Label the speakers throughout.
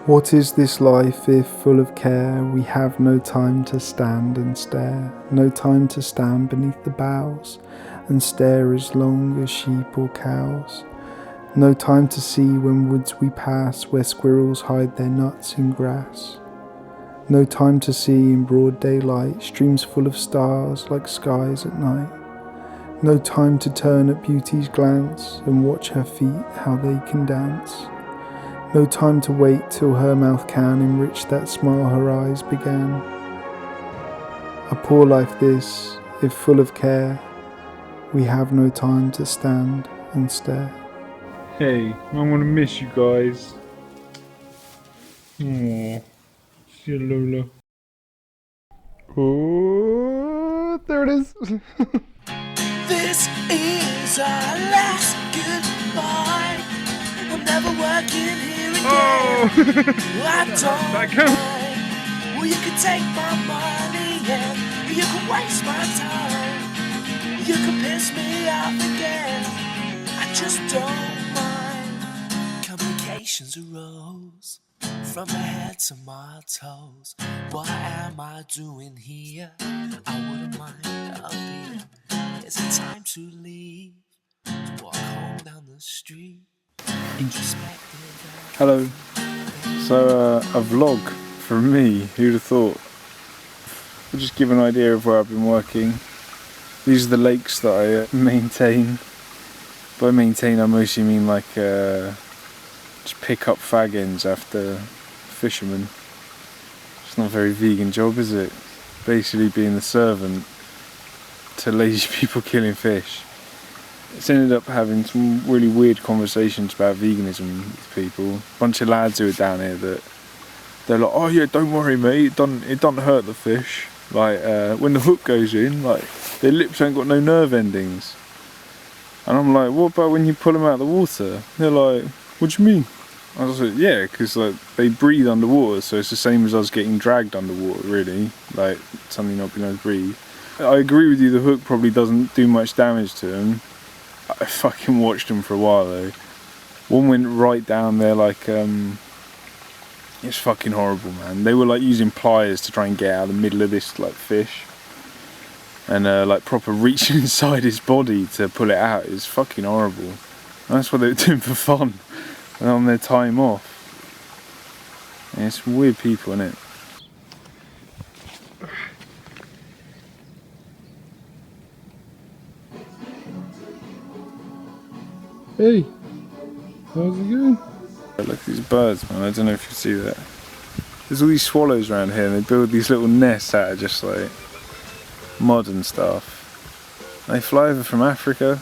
Speaker 1: What is this life if, full of care, we have no time to stand and stare, no time to stand beneath the boughs and stare as long as sheep or cows, no time to see when woods we pass where squirrels hide their nuts in grass, no time to see in broad daylight streams full of stars like skies at night, no time to turn at beauty's glance and watch her feet how they can dance. No time to wait till her mouth can enrich that smile her eyes began. A poor life this, if full of care, we have no time to stand and stare.
Speaker 2: Hey, I'm gonna miss you guys. Aww. See you, Lola.
Speaker 1: Oh, there it is.
Speaker 3: This is our last goodbye. I'm never working here again.
Speaker 2: Oh!
Speaker 3: I don't
Speaker 2: That counts.
Speaker 3: mind. Well, you can take my money and you can waste my time. You can piss me off again. I just don't mind. Complications arose from my head to my toes. What am I doing here? I wouldn't mind a beer. Is it time to leave? To walk home down the street?
Speaker 2: Hello. So, a vlog from me, who'd have thought? I'll just give an idea of where I've been working. These are the lakes that I maintain. By maintain, I mostly mean like just pick up fag ends after fishermen. It's not a very vegan job, is it? Basically being the servant to lazy people killing fish. It's ended up having some really weird conversations about veganism with people. A bunch of lads who are down here that they're like, oh yeah, don't worry mate, it doesn't hurt the fish. Like when the hook goes in, like their lips ain't got no nerve endings. And I'm like, what about when you pull them out of the water? They're like, what do you mean? I was like, yeah, because like they breathe underwater, so it's the same as us getting dragged underwater, really. Like something not being able to breathe. I agree with you, the hook probably doesn't do much damage to them. I fucking watched them for a while though. One went right down there like, it's fucking horrible, man. They were like using pliers to try and get out of the middle of this like fish. And like proper reaching inside his body to pull it out. It was fucking horrible. And that's what they were doing for fun. And on their time off. Yeah, it's some weird people, innit?
Speaker 1: Hey, how's it going?
Speaker 2: Look at these birds, man. I don't know if you see that. There's all these swallows around here and they build these little nests out of just like mud and stuff. They fly over from Africa.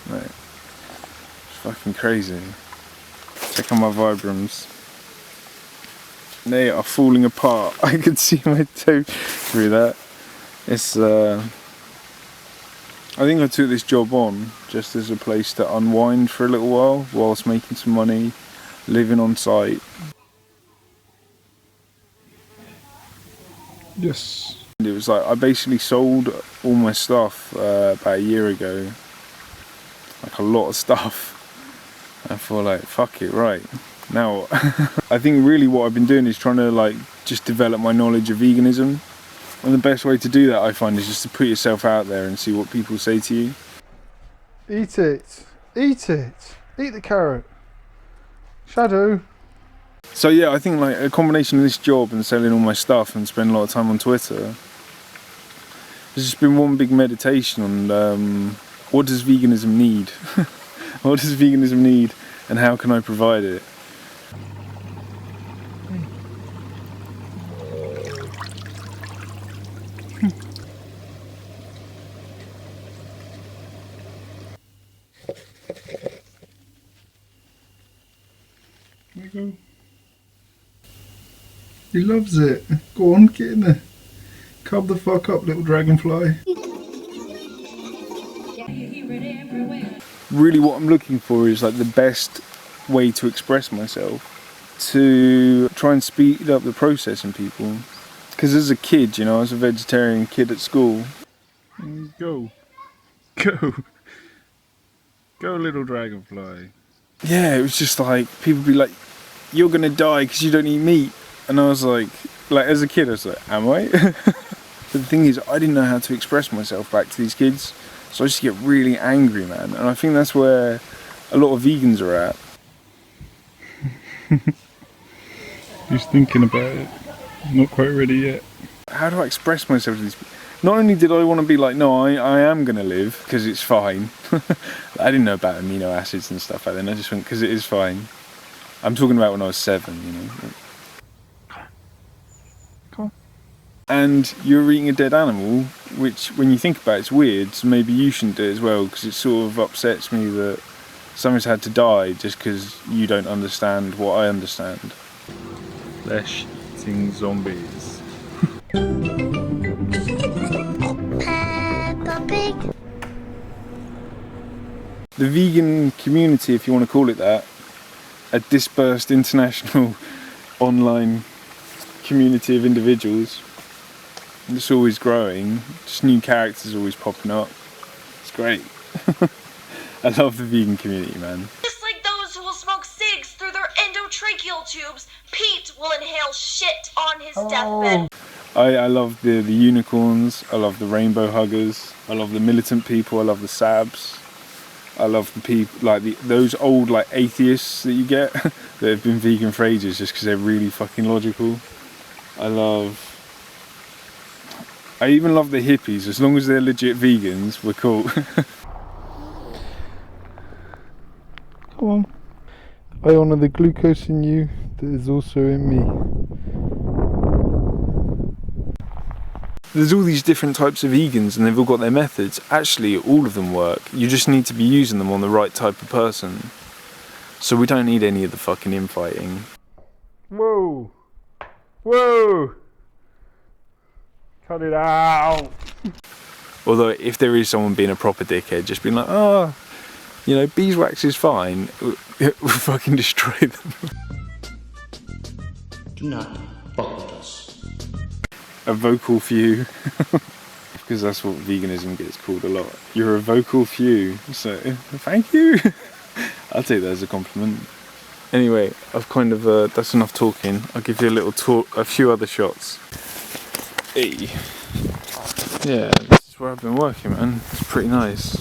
Speaker 2: Right. It's fucking crazy. Check out my vibrams. They are falling apart. I can see my toe through that. It's I think I took this job on just as a place to unwind for a little while whilst making some money, living on site.
Speaker 1: Yes.
Speaker 2: And it was like I basically sold all my stuff about a year ago, like a lot of stuff. I thought like, fuck it, right. Now, I think really what I've been doing is trying to like just develop my knowledge of veganism. And the best way to do that, I find, is just to put yourself out there and see what people say to you.
Speaker 1: Eat it. Eat it. Eat the carrot. Shadow.
Speaker 2: So yeah, I think like a combination of this job and selling all my stuff and spending a lot of time on Twitter, there's just been one big meditation on what does veganism need? What does veganism need and how can I provide it?
Speaker 1: There you go. He loves it. Go on, get in there. Cub the fuck up, little dragonfly.
Speaker 2: Really what I'm looking for is like the best way to express myself, to try and speed up the process in people. Because as a kid, you know, I was a vegetarian kid at school.
Speaker 1: Go. Go.
Speaker 2: Go little dragonfly. Yeah, it was just like, people be like, you're gonna die because you don't eat meat. And I was like as a kid I was like, am I? But the thing is, I didn't know how to express myself back to these kids. So I used to get really angry, man. And I think that's where a lot of vegans are at. He's thinking about it. Not quite ready yet. How do I express myself to these people? Not only did I want to be like, no, I am going to live, because it's fine. I didn't know about amino acids and stuff like that. I just went, because it is fine. I'm talking about when I was 7, you know. Come on. And you're eating a dead animal, which, when you think about it, it's weird. So maybe you shouldn't do it as well, because it sort of upsets me that someone's had to die just because you don't understand what I understand. Flesh-eating zombies.
Speaker 4: Peppa Pig.
Speaker 2: The vegan community, if you want to call it that, a dispersed international online community of individuals. It's always growing, just new characters always popping up. It's great. I love the vegan community, man.
Speaker 5: Just like those who will smoke cigs through their endotracheal tubes, Pete will inhale shit on his deathbed.
Speaker 2: I love the unicorns, I love the rainbow huggers, I love the militant people, I love the sabs. I love the people, like those old like atheists that you get that have been vegan for ages just because they're really fucking logical. I even love the hippies, as long as they're legit vegans, we're cool. Come on. I honour the glucose in you that is also in me. There's all these different types of vegans and they've all got their methods. Actually, all of them work. You just need to be using them on the right type of person. So we don't need any of the fucking infighting. Whoa! Whoa! Cut it out! Although, if there is someone being a proper dickhead, just being like, oh, you know, beeswax is fine, we'll fucking destroy them.
Speaker 6: Do not fuck with us.
Speaker 2: A vocal few, because that's what veganism gets called a lot. You're a vocal few, so thank you. I'll take that as a compliment. Anyway, I've kind of that's enough talking. I'll give you a little talk, a few other shots. Hey, yeah, this is where I've been working, man. It's pretty nice.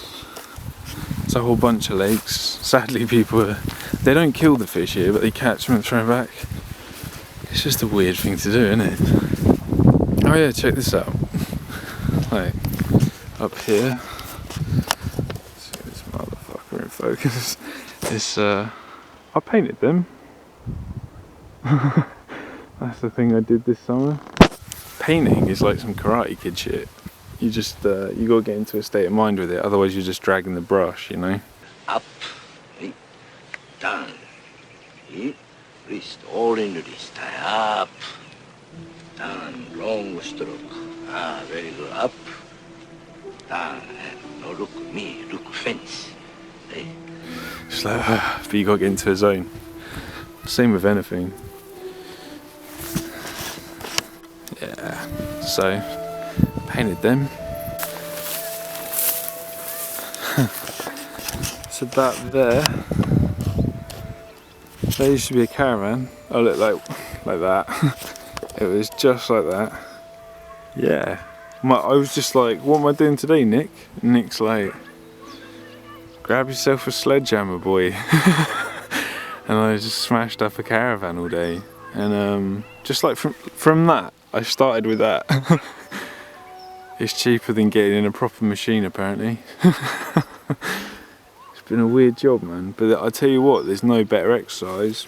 Speaker 2: It's a whole bunch of lakes. Sadly, people they don't kill the fish here, but they catch them and throw them back. It's just a weird thing to do, isn't it? Oh yeah, check this out. Like, up here. See this motherfucker in focus. This, I painted them. That's the thing I did this summer. Painting is like some Karate Kid shit. You just, you gotta get into a state of mind with it, otherwise you're just dragging the brush, you know?
Speaker 6: Up, down, wrist, all in the wrist, up. Down, long stroke. Ah, very good. Up, down, and no look me, look fence. Hey.
Speaker 2: Just like, but you gotta get into a zone. Same with anything. Yeah, so, painted them. So that there used to be a caravan. Oh, look, like that. It was just like that. Yeah. I was just like, what am I doing today, Nick? And Nick's like, grab yourself a sledgehammer, boy. And I just smashed up a caravan all day. And just like from that, I started with that. It's cheaper than getting in a proper machine, apparently. It's been a weird job, man. But I tell you what, there's no better exercise.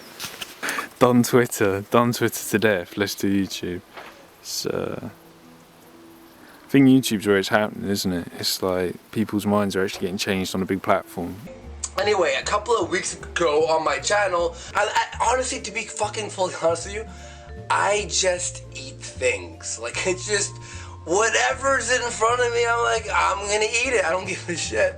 Speaker 2: Done Twitter to death, let's do YouTube. It's, I think YouTube's where it's happening, isn't it? It's like people's minds are actually getting changed on a big platform.
Speaker 7: Anyway, a couple of weeks ago on my channel, I honestly, to be fucking fully honest with you, I just eat things. Like, it's just, whatever's in front of me, I'm like, I'm gonna eat it, I don't give a shit.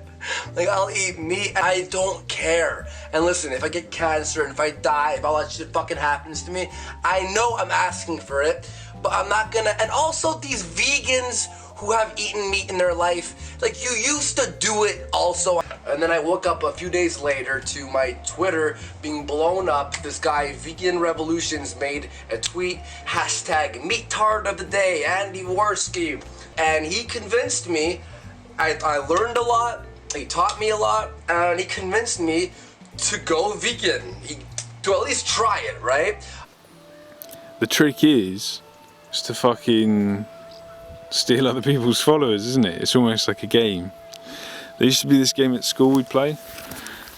Speaker 7: Like, I'll eat meat, I don't care. And listen, if I get cancer and if I die, if all that shit fucking happens to me, I know I'm asking for it, but I'm not gonna. And also these vegans who have eaten meat in their life, Like, you used to do it also. And then I woke up a few days later to my Twitter being blown up. This guy, Vegan Revolutions, made a tweet, hashtag meatard of the day, Andy Worski. And he convinced me, I learned a lot, he taught me a lot, and he convinced me to go vegan. To at least try it, right?
Speaker 2: The trick is to fucking steal other people's followers, isn't it? It's almost like a game. There used to be this game at school we'd play.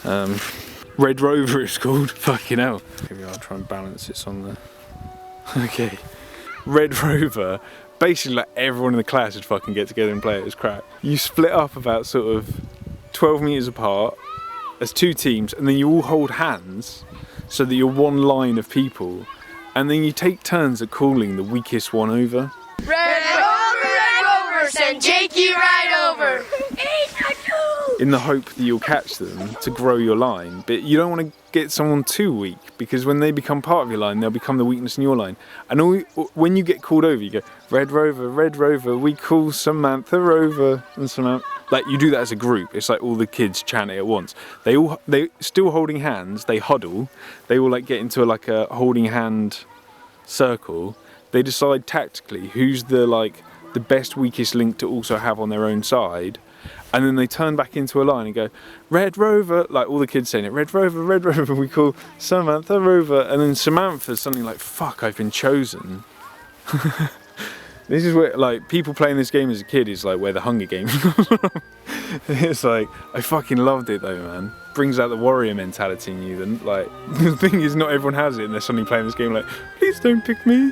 Speaker 2: Red Rover it's called. Fucking hell. Here we are, try and balance this on the... Okay. Red Rover, basically like everyone in the class would fucking get together and play it. It was crap. You split up about sort of 12 metres apart as 2 teams, and then you all hold hands so that you're one line of people, and then you take turns at calling the weakest one over.
Speaker 4: Red Rover, send Jakey right over.
Speaker 2: In the hope that you'll catch them to grow your line, but you don't want to get someone too weak, because when they become part of your line, they'll become the weakness in your line. And when you get called over, you go, Red Rover, we call Samantha Rover, and Samantha. Like, you do that as a group. It's like all the kids chant it at once. They still holding hands. They huddle. They all like get into like a holding hand circle. They decide tactically who's the best weakest link to also have on their own side. And then they turn back into a line and go, Red Rover, like all the kids saying it, Red Rover, we call Samantha Rover. And then Samantha's suddenly like, fuck, I've been chosen. This is where, like, people playing this game as a kid is like where the Hunger Games comes from. It's like, I fucking loved it though, man. Brings out the warrior mentality in you. Then, like, the thing is, not everyone has it, and they're suddenly playing this game like, please don't pick me.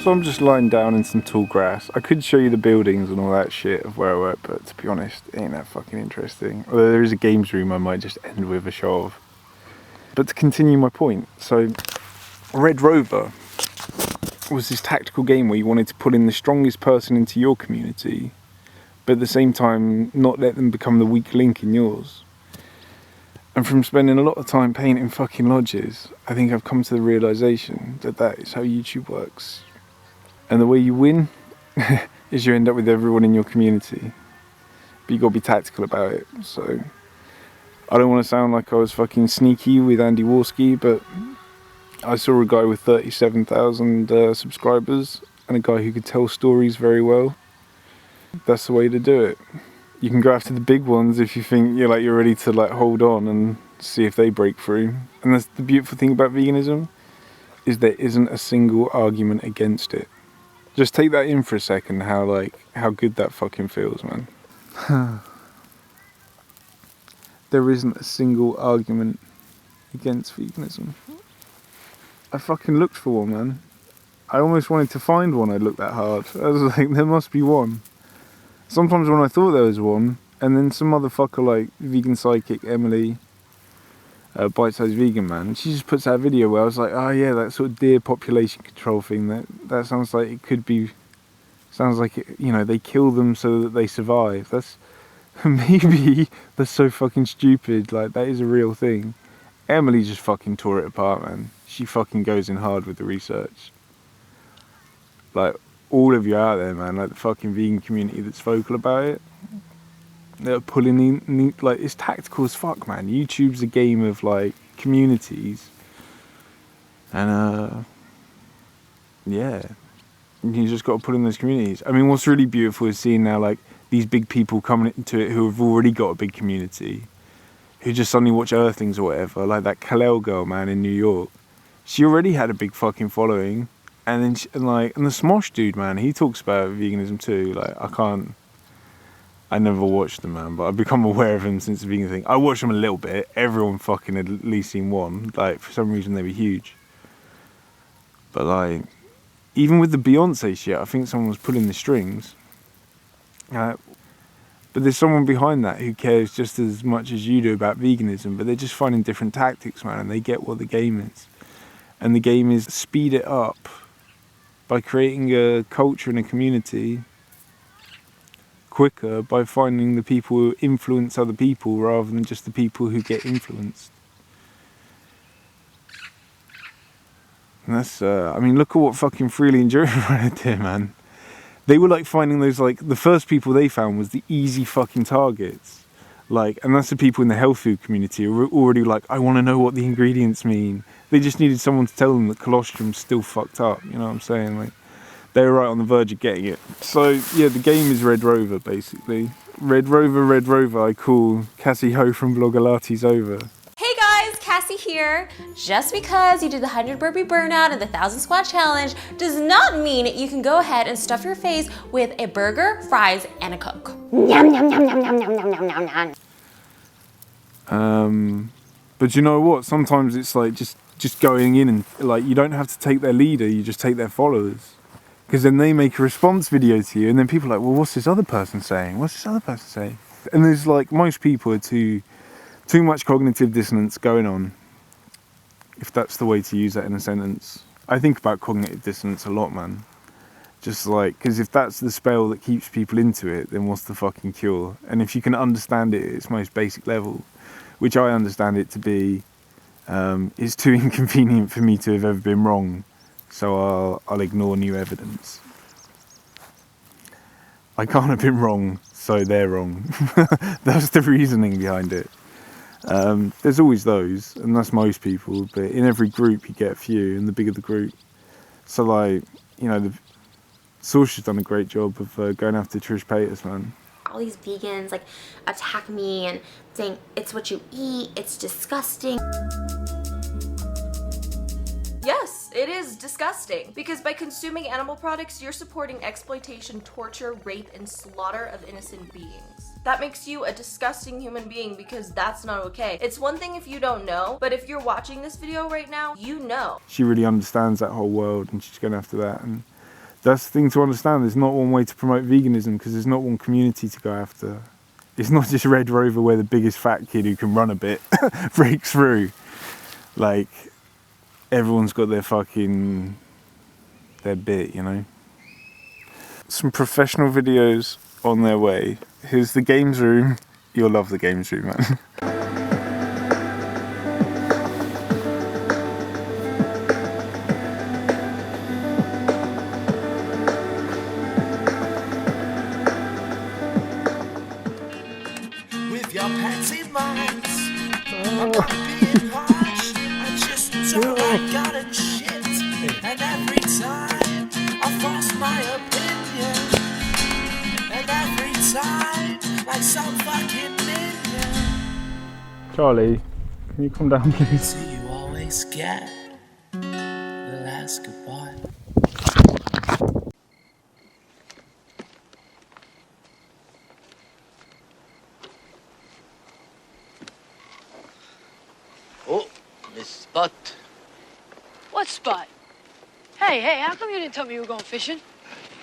Speaker 2: So I'm just lying down in some tall grass. I could show you the buildings and all that shit of where I work, but to be honest, it ain't that fucking interesting. Although there is a games room I might just end with a show of. But to continue my point, so Red Rover was this tactical game where you wanted to put in the strongest person into your community, but at the same time not let them become the weak link in yours. And from spending a lot of time painting fucking lodges, I think I've come to the realisation that that is how YouTube works. And the way you win is you end up with everyone in your community. But you gotta be tactical about it. So I don't want to sound like I was fucking sneaky with Andy Worski, but I saw a guy with 37,000 subscribers and a guy who could tell stories very well. That's the way to do it. You can go after the big ones if you think you're ready to like hold on and see if they break through. And that's the beautiful thing about veganism, is there isn't a single argument against it. Just take that in for a second, how good that fucking feels, man. There isn't a single argument against veganism. I fucking looked for one, man. I almost wanted to find one. I looked that hard. I was like, there must be one. Sometimes when I thought there was one, and then some motherfucker like Vegan Psychic Emily, Bite Size Vegan Man, she just puts out a video where I was like, oh yeah, that sort of deer population control thing, that sounds like it could be, sounds like it, they kill them so that they survive. That's, maybe that's so fucking stupid, like that is a real thing. Emily just fucking tore it apart, man. She fucking goes in hard with the research. Like, all of you out there, man, like the fucking vegan community that's vocal about it, they're pulling in, like, it's tactical as fuck, man. YouTube's a game of like communities, and yeah, you just got to put in those communities. I mean, what's really beautiful is seeing now like these big people coming into it who have already got a big community, who just suddenly watch Earthlings or whatever, like that Kalel girl, man, in New York. She already had a big fucking following, and then and the Smosh dude, man, he talks about veganism too. Like, I never watched them, man, but I've become aware of him since the vegan thing. I watched them a little bit. Everyone fucking had at least seen one. Like, for some reason they were huge. But like, even with the Beyonce shit, I think someone was pulling the strings. But there's someone behind that who cares just as much as you do about veganism, but they're just finding different tactics, man, and they get what the game is. And the game is speed it up by creating a culture and a community quicker by finding the people who influence other people rather than just the people who get influenced. And that's, I mean, look at what fucking Freely Enduring Runner did, man. They were like finding those, like, the first people they found was the easy fucking targets. Like, and that's the people in the health food community who were already like, I want to know what the ingredients mean. They just needed someone to tell them that colostrum's still fucked up, you know what I'm saying? Like, they were right on the verge of getting it. So, yeah, the game is Red Rover, basically. Red Rover, I call Cassie Ho from Vlogalati's over.
Speaker 8: Hey guys, Cassie here. Just because you did the 100 burpee burnout and the 1,000 squat challenge does not mean you can go ahead and stuff your face with a burger, fries, and a Coke. Yum, yum, yum, yum, yum, yum, yum, yum, yum,
Speaker 2: yum. But you know what? Sometimes it's like just going in and, like, you don't have to take their leader, you just take their followers. Because then they make a response video to you, and then people are like, well, what's this other person saying? What's this other person saying? And there's like, most people are too much cognitive dissonance going on, if that's the way to use that in a sentence. I think about cognitive dissonance a lot, man. Just like, because if that's the spell that keeps people into it, then what's the fucking cure? And if you can understand it at its most basic level, which I understand it to be, it's too inconvenient for me to have ever been wrong, so I'll ignore new evidence. I can't have been wrong, so they're wrong. That's the reasoning behind it. There's always those, and that's most people, but in every group you get a few, and the bigger the group. So, like, you know, the Saoirse's done a great job of going after Trish Paytas, man.
Speaker 8: all these vegans like attack me and saying it's what you eat, it's disgusting.
Speaker 9: Yes, it is disgusting, because by consuming animal products, you're supporting exploitation, torture, rape, and slaughter of innocent beings. That makes you a disgusting human being, because that's not okay. It's one thing if you don't know, but if you're watching this video right now, you know.
Speaker 2: She really understands that whole world, and she's going after that, and that's the thing to understand. There's not one way to promote veganism, because there's not one community to go after. It's not just Red Rover where the biggest fat kid who can run a bit breaks through. Like, everyone's got their bit, you know. Some professional videos on their way. Here's the games room. You'll love the games room, man.
Speaker 3: With your petty minds, I'm not being harsh. I just don't like God and shit. And every time I force my opinion, and every time like some fucking minion.
Speaker 2: Charlie, can you come down, please?
Speaker 3: So you always get the last goodbye.
Speaker 6: Oh, Miss Spot.
Speaker 10: What spot? Hey, how come you didn't tell me you were going fishing?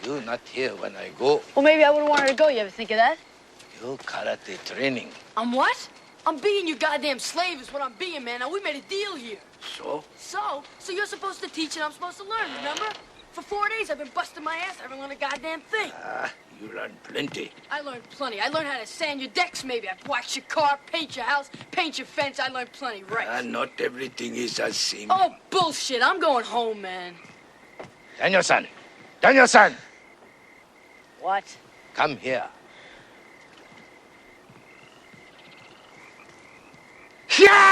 Speaker 6: You not here when I go.
Speaker 10: Well, maybe I would've wanted to go. You ever think of that?
Speaker 6: You karate training.
Speaker 10: I'm what? I'm being your goddamn slave is what I'm being, man. Now, we made a deal here.
Speaker 6: So?
Speaker 10: So you're supposed to teach and I'm supposed to learn, remember? For 4 days, I've been busting my ass. I haven't learned a goddamn thing.
Speaker 6: You learn plenty.
Speaker 10: I learned plenty. I learned how to sand your decks, maybe. I wax your car, paint your house, paint your fence. I learned plenty, right?
Speaker 6: Not everything is as same.
Speaker 10: Oh, bullshit. I'm going home, man.
Speaker 6: Daniel-san! Daniel-san!
Speaker 10: What?
Speaker 6: Come here. Yes!